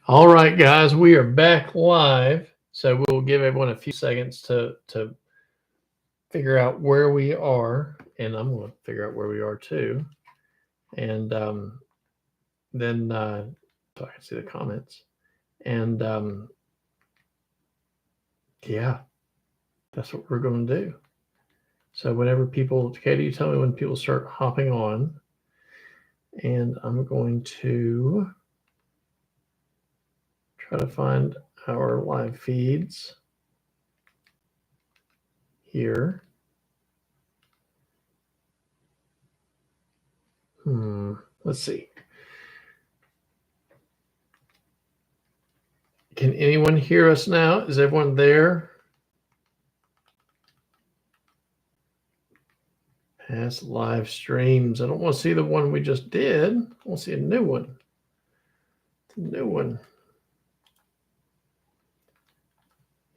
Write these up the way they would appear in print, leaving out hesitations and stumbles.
All right, guys, we are back live. So we'll give everyone a few seconds to figure out where we are, and I'm going to figure out where we are too, and then so I can see the comments. And yeah, that's what we're going to do. So whenever people, Katie, you tell me when people start hopping on, and I'm going to try to find our live feeds here. Let's see. Can anyone hear us now? Is everyone there? Past live streams. I don't want to see the one we just did. I want to see a new one. It's a new one.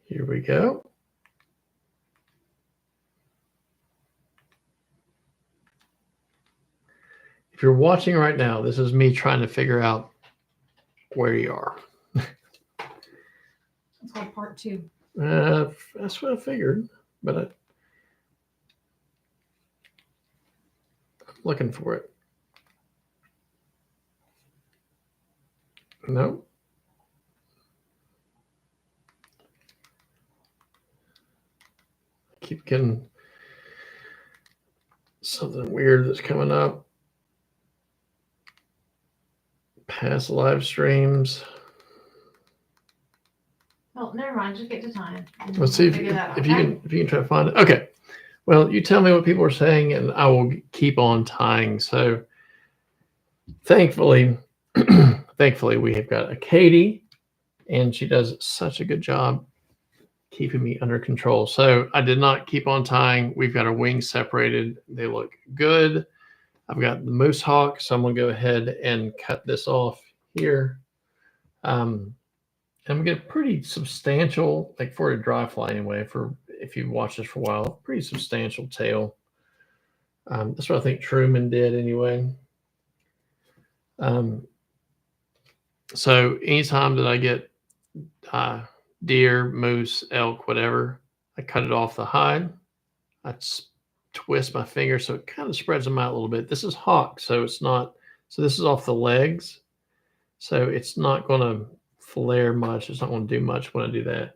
Here we go. If you're watching right now, this is me trying to figure out where you are. It's called part 2. That's what I figured, but I'm looking for it. Nope. I keep getting something weird that's coming up. Past live streams. Well, never mind. Just get to time. Let's see if you can try to find it. Okay. Well, you tell me what people are saying, and I will keep on tying. So, thankfully, we have got a Katie, and she does such a good job keeping me under control. So I did not keep on tying. We've got our wings separated. They look good. I've got the moose hawk, so I'm going to go ahead and cut this off here. I'm going to get a pretty substantial, like for a dry fly anyway, for if you've watched this for a while, pretty substantial tail. That's what I think Truman did anyway. So anytime that I get deer, moose, elk, whatever, I cut it off the hide. I twist my finger so it kind of spreads them out a little bit. This is hawk, so it's not, so this is off the legs. So it's not going to flare much. It's not going to do much when I do that.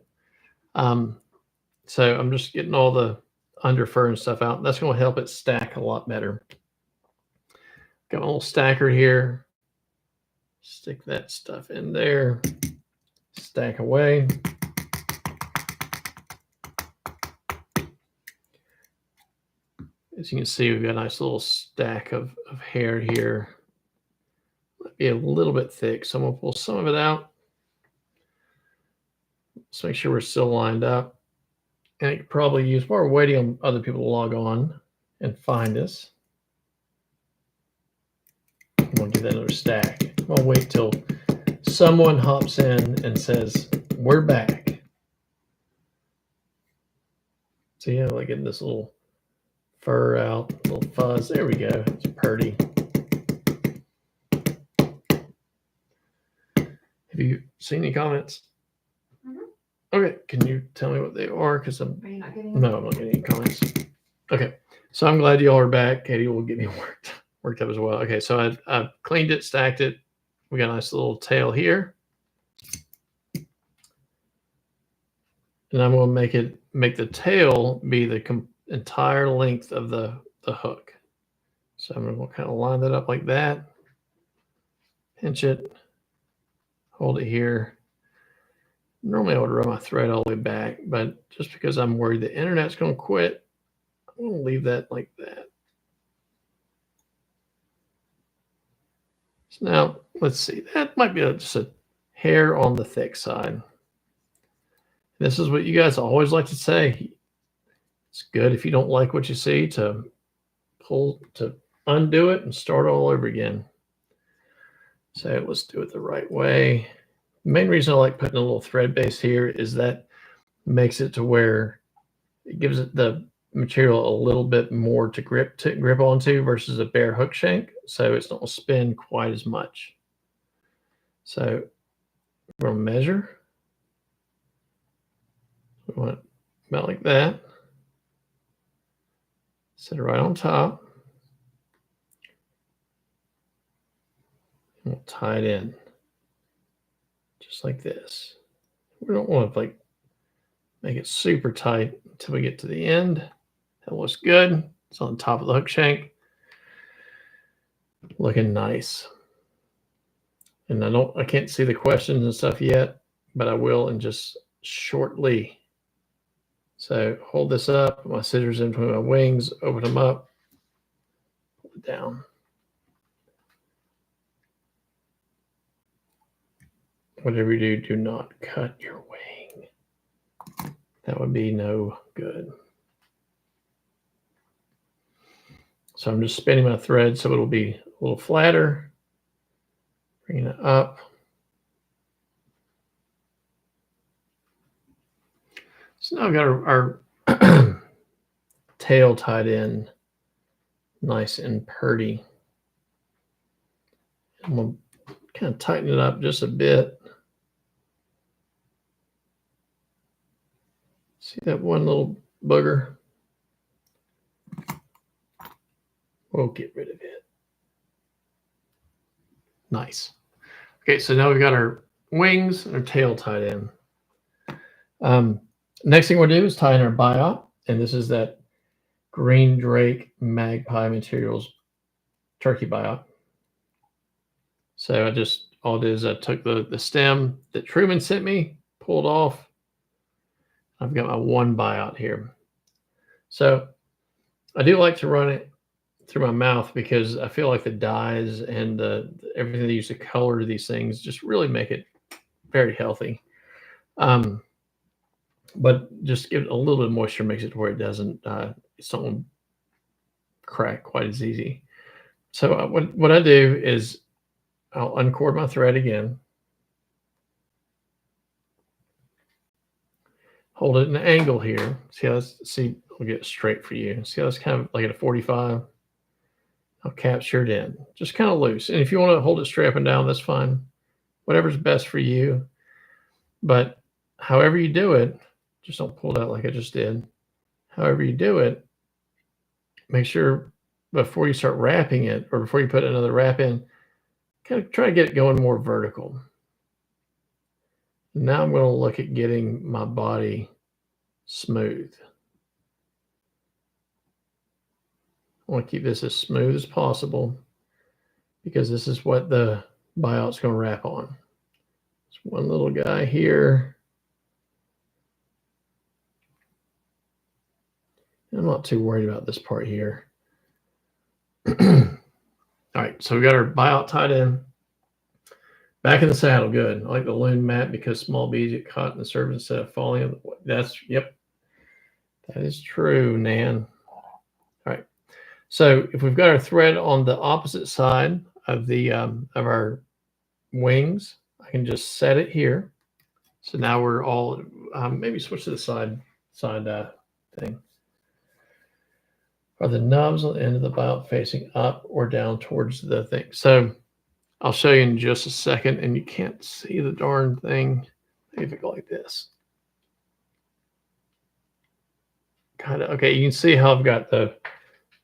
So I'm just getting all the under fur and stuff out. That's going to help it stack a lot better. Got a little stacker here. Stick that stuff in there. Stack away. As you can see, we've got a nice little stack of hair here. Might be a little bit thick, so I'm going to pull some of it out. Let's make sure we're still lined up. And I could probably use, while we're waiting on other people to log on and find us, I'm going to give that another stack. I'm going to wait till someone hops in and says, we're back. So yeah, like getting this little fur out, little fuzz. There we go. It's pretty. Have you seen any comments? Okay, can you tell me what they are? Because I'm not getting any comments. Okay, so I'm glad y'all are back. Katie will get me worked up as well. Okay, so I cleaned it, stacked it. We got a nice little tail here, and I'm going to make the tail be the entire length of the hook. So I'm going to kind of line that up like that. Pinch it, hold it here. Normally I would run my thread all the way back, but just because I'm worried the internet's going to quit, I'm going to leave that like that. So now, let's see. That might be just a hair on the thick side. This is what you guys always like to say. It's good if you don't like what you see to undo it and start all over again. So let's do it the right way. The main reason I like putting a little thread base here is that makes it to where it gives it the material a little bit more to grip onto versus a bare hook shank. So it's not going to spin quite as much. So We're going to measure. We want it about like that. Set it right on top. And we'll tie it in just like this. We don't want to like make it super tight until we get to the end. That looks good. It's on the top of the hook shank. Looking nice. And I can't see the questions and stuff yet, but I will in just shortly. So hold this up, put my scissors in between my wings, open them up, pull it down. Whatever you do, do not cut your wing. That would be no good. So I'm just spinning my thread so it'll be a little flatter. Bringing it up. So now I've got our tail tied in nice and purty. I'm going to kind of tighten it up just a bit. See that one little booger? We'll get rid of it. Nice. Okay, so now we've got our wings and our tail tied in. Next thing we'll do is tie in our biot, and this is that Green Drake Magpie Materials turkey biot. So all I did is I took the stem that Truman sent me, pulled off. I've got my one biot here. So I do like to run it through my mouth because I feel like the dyes and everything they use to color these things just really make it very healthy. But just give it a little bit of moisture makes it to where it doesn't crack quite as easy. So what I do is I'll uncord my thread again, hold it at an angle here. See, I'll get it straight for you. See how it's kind of like at a 45? I'll capture it in, just kind of loose. And if you want to hold it straight up and down, that's fine. Whatever's best for you. But however you do it, just don't pull it out like I just did. However you do it, make sure before you start wrapping it or before you put another wrap in, kind of try to get it going more vertical. Now I'm going to look at getting my body smooth. I want to keep this as smooth as possible because this is what the biot's going to wrap on. There's one little guy here. I'm not too worried about this part here. All right, so we got our biot tied in. Back in the saddle, good. I like the loom mat because small bees get caught in the surface instead of falling. Yep, that is true, Nan. All right, so if we've got our thread on the opposite side of the of our wings, I can just set it here. So now we're all maybe switch to the side thing. Are the nubs on the end of the biot facing up or down towards the thing? So I'll show you in just a second, and you can't see the darn thing. If it go like this. Kind of okay. You can see how I've got the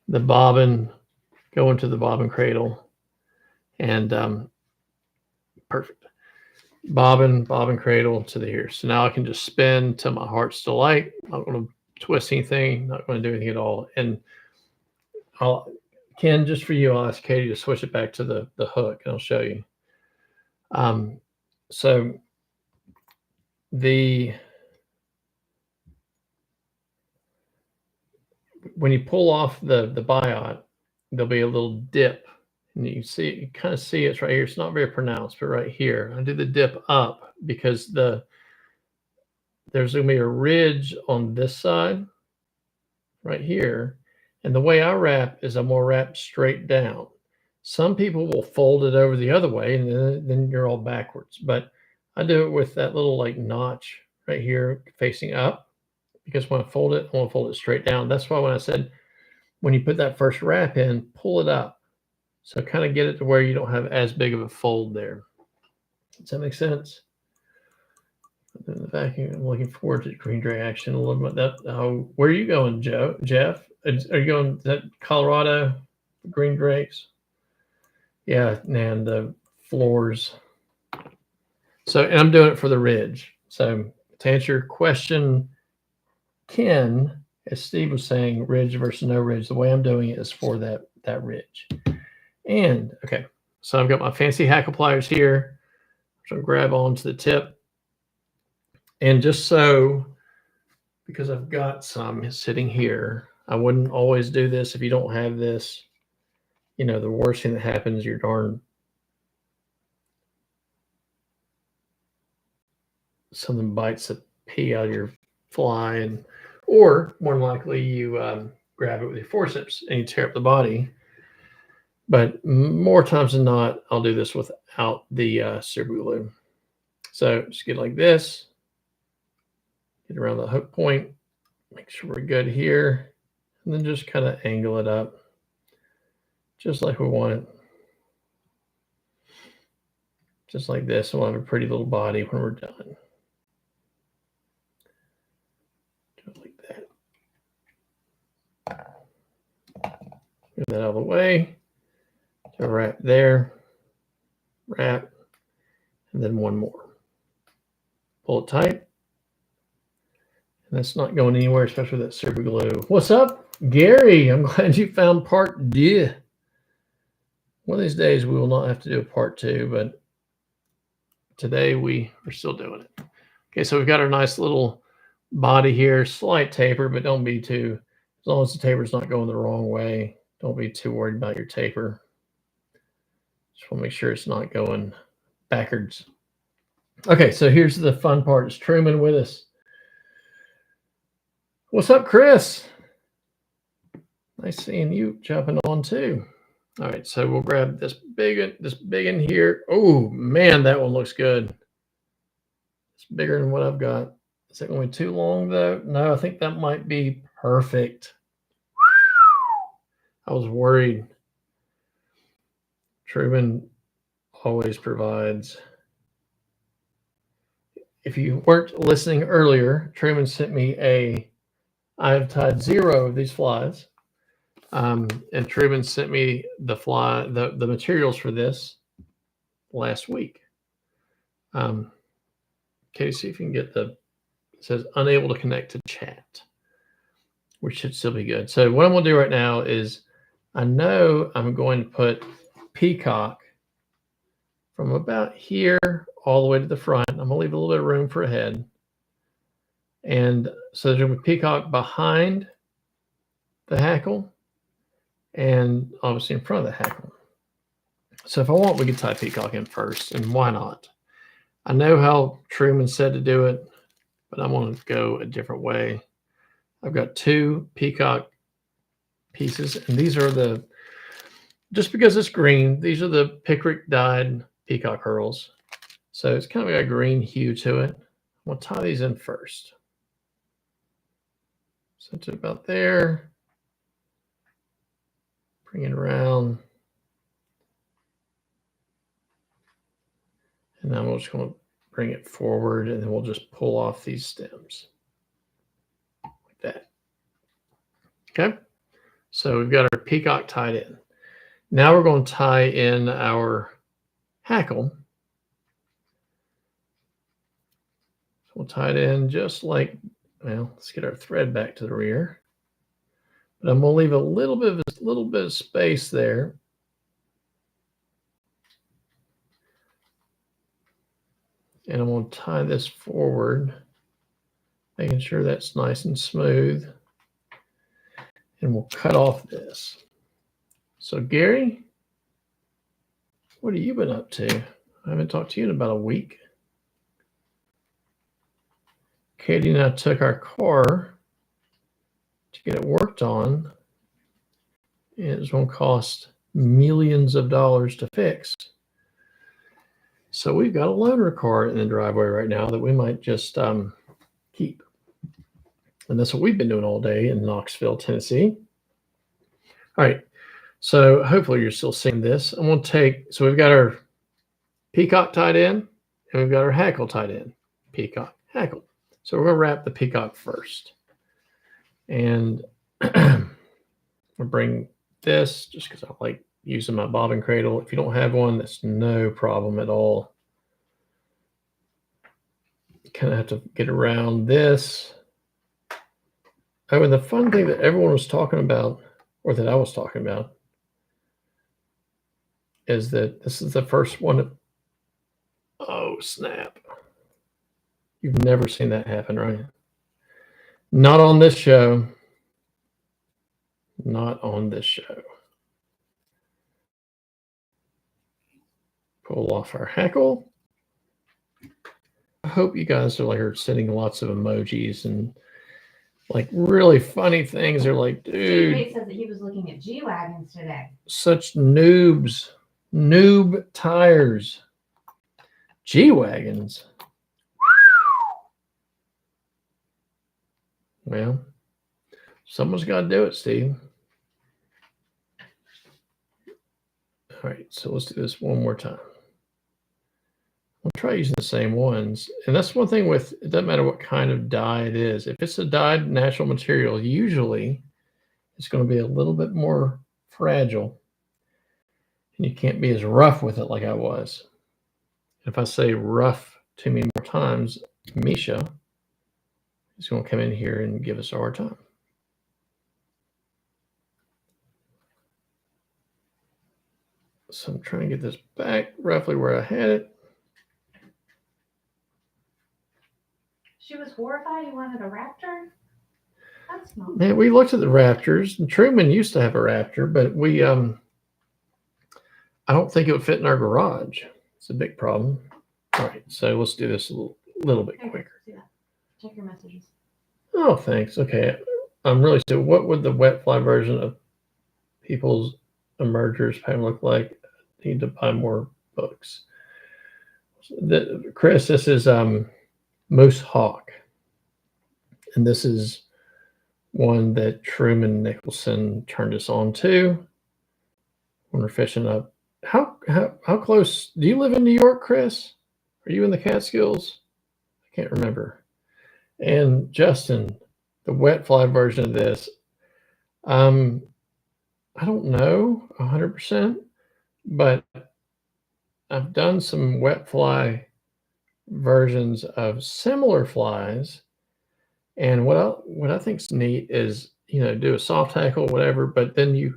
bobbin going to the bobbin cradle, and perfect. Bobbin cradle to the here. So now I can just spin to my heart's delight. Not going to twist anything. Not going to do anything at all. And Ken, just for you, I'll ask Katie to switch it back to the hook, and I'll show you. So when you pull off the biot, there'll be a little dip, and you kind of see it's right here. It's not very pronounced, but right here, I did the dip up because there's going to be a ridge on this side right here. And the way I wrap is I'm going to wrap straight down. Some people will fold it over the other way, and then you're all backwards. But I do it with that little like notch right here facing up, because when I fold it, I want to fold it straight down. That's why when I said, when you put that first wrap in, pull it up. So kind of get it to where you don't have as big of a fold there. Does that make sense? In the vacuum, I'm looking forward to Green Dray action a little bit. Where are you going, Jeff? Are you going to that Colorado Green Drakes? Yeah, man, the floors. So, and I'm doing it for the ridge. So, to answer your question, Ken, as Steve was saying, ridge versus no ridge, the way I'm doing it is for that ridge. And okay, so I've got my fancy hackle pliers here. So grab onto the tip. And just so, because I've got some sitting here, I wouldn't always do this if you don't have this. You know, the worst thing that happens, your darn something bites the pee out of your fly, and or more than likely you grab it with your forceps and you tear up the body. But more times than not, I'll do this without the super glue. So just get like this, get around the hook point, make sure we're good here, and then just kind of angle it up just like we want it. Just like this, and we'll have a pretty little body when we're done. Just like that. Get that out of the way. So wrap there, wrap, and then one more. Pull it tight. And that's not going anywhere, especially with that super glue. What's up, Gary? I'm glad you found part D. One of these days we will not have to do a part 2, but today we're still doing it. Okay, so we've got our nice little body here, slight taper, but don't be too, as long as the taper's not going the wrong way, don't be too worried about your taper. Just want to make sure it's not going backwards. Okay, so here's the fun part. It's Truman with us. What's up, Chris? Nice seeing you jumping on too. All right, so we'll grab this big in here. Oh man, that one looks good. It's bigger than what I've got. Is that going to be too long though? No, I think that might be perfect. I was worried. Truman always provides. If you weren't listening earlier, Truman sent me I've tied 0 of these flies. And Truman sent me the materials for this last week. Okay, see if you can get it says unable to connect to chat, which should still be good. So what I'm going to do right now is I know I'm going to put peacock from about here all the way to the front. I'm going to leave a little bit of room for a head. And so there's going to be peacock behind the hackle and obviously in front of the hackle. So if I want, we could tie peacock in first, and why not? I know how Truman said to do it, but I'm going to go a different way. I've got 2 peacock pieces, and these are just because it's green, these are the Pickrick dyed peacock herls. So it's kind of got a green hue to it. I'm going to tie these in first. So to about there. Bring it around. And then we're just going to bring it forward, and then we'll just pull off these stems like that. Okay. So we've got our peacock tied in. Now we're going to tie in our hackle. So we'll tie it in just like, well, let's get our thread back to the rear. But I'm going to leave a little bit of space there. And I'm going to tie this forward, making sure that's nice and smooth. And we'll cut off this. So Gary, what have you been up to? I haven't talked to you in about a week. Katie and I took our car to get it worked on. And it was going to cost millions of dollars to fix. So we've got a loaner car in the driveway right now that we might just keep. And that's what we've been doing all day in Knoxville, Tennessee. All right. So hopefully you're still seeing this. I'm going to so we've got our peacock tied in, and we've got our hackle tied in. Peacock, hackle. So we're going to wrap the peacock first. And I'll bring this just because I like using my bobbin cradle. If you don't have one, that's no problem at all. You kind of have to get around this. Oh, and the fun thing that everyone was talking about, or that I was talking about, is that this is the first one. Oh, snap. You've never seen that happen, right? Not on this show. Not on this show. Pull off our hackle. I hope you guys are sending lots of emojis and like really funny things. They're like, dude. Teammate says that he was looking at G-Wagons today. Such noobs. Noob tires. G-Wagons. Well, someone's got to do it, Steve. All right, so let's do this one more time. We'll try using the same ones. And that's one thing with, it doesn't matter what kind of dye it is. If it's a dyed natural material, usually it's going to be a little bit more fragile. And you can't be as rough with it like I was. If I say rough too many more times, Misha is going to come in here and give us a hard time. So I'm trying to get this back roughly where I had it. She was horrified he wanted a Raptor? That's not. Man, we looked at the Raptors, and Truman used to have a Raptor, but we, I don't think it would fit in our garage. It's a big problem. All right, so let's do this a little bit quicker. See that. Check your messages. Oh, thanks. Okay. I'm really so what would the wet fly version of People's Emergers pattern look like? I need to buy more books. Chris, this is Moose Hawk. And this is one that Truman Nicholson turned us on to when we're fishing up. How close do you live in New York, Chris? Are you in the Catskills? I can't remember. And Justin, the wet fly version of this, I don't know 100%, but I've done some wet fly versions of similar flies. And what I think is neat is, do a soft tackle, whatever, but then you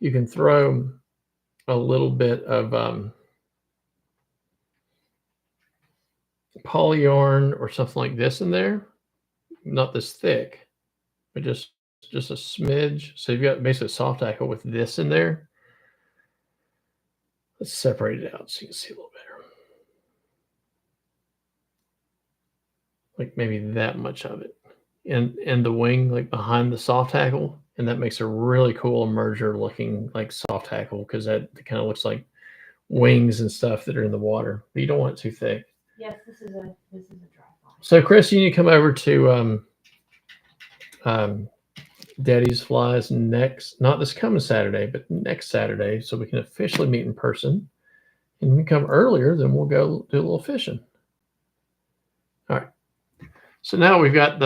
can throw a little bit of poly yarn or something like this in there, not this thick, but just a smidge. So you've got basically a soft tackle with this in there. Let's separate it out so you can see a little better. Like maybe that much of it. And the wing, like behind the soft tackle, and that makes a really cool emerger looking like soft tackle because that kind of looks like wings and stuff that are in the water. But you don't want it too thick. Yes, this is a dry fly. So Chris, you need to come over to Daddy's Flies not this coming Saturday, but next Saturday, so we can officially meet in person. And when we come earlier, then we'll go do a little fishing. All right. So now we've got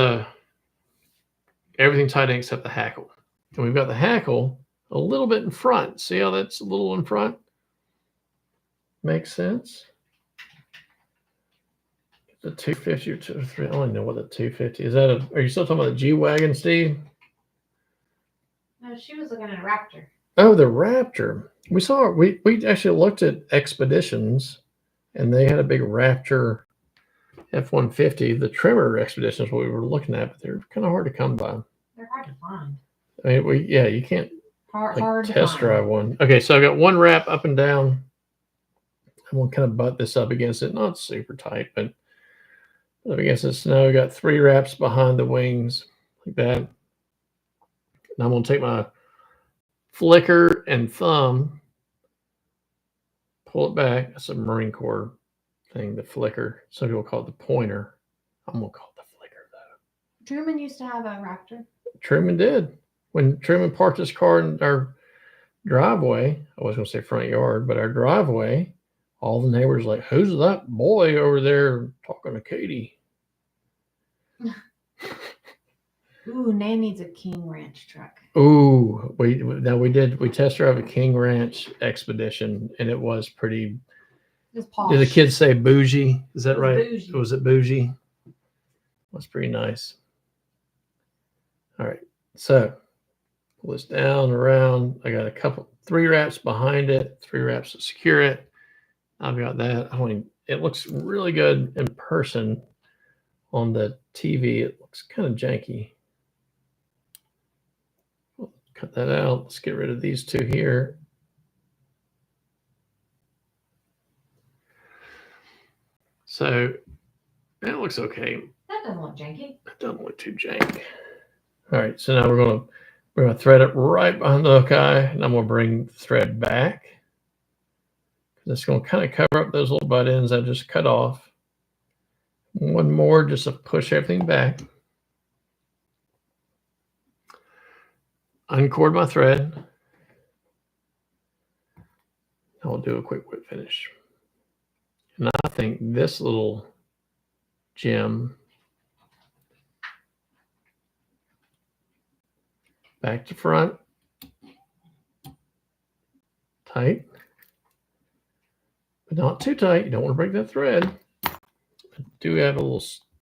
everything tight in except the hackle. And we've got the hackle a little bit in front. See how that's a little in front? Makes sense? The 250 or 203. I don't know what the 250 is. Are you still talking about the G-Wagon, Steve? No, she was looking at a Raptor. Oh, the Raptor. We actually looked at Expeditions, and they had a big Raptor F-150. The trimmer Expedition is what we were looking at, but they're kind of hard to come by. They're hard to find. I mean, you can't Hard to test find. drive one. Okay, so I've got one wrap up and down. I'm going to kind of butt this up against it. Not super tight, but up against it. So now we've got 3 wraps behind the wings, like that. And I'm going to take my flicker and thumb, pull it back. That's a Marine Corps thing, the flicker. Some people call it the pointer. I'm going to call it the flicker, though. Truman used to have a Raptor. Truman did. When Truman parked his car in our driveway, I was going to say front yard, but our driveway, all the neighbors were like, who's that boy over there talking to Katie? Ooh, Nan needs a King Ranch truck. Ooh, we test drive a King Ranch Expedition, and it was pretty. It's posh. Did the kids say bougie? Is that It was right? bougie. Was it bougie? Was pretty nice. All right, so pull this down around. I got three wraps behind it, 3 wraps to secure it. I've got that. It looks really good in person. On the TV, it looks kind of janky. We'll cut that out. Let's get rid of these two here. So it looks okay. That doesn't look janky. It doesn't look too jank. All right, so now we're gonna thread it right behind the hook eye, and I'm gonna bring the thread back. It's gonna kind of cover up those little butt ends I just cut off. One more just to push everything back. Uncord my thread. I'll do a quick whip finish. And I think this little gem back to front, tight, but not too tight. You don't want to break that thread. I do have a little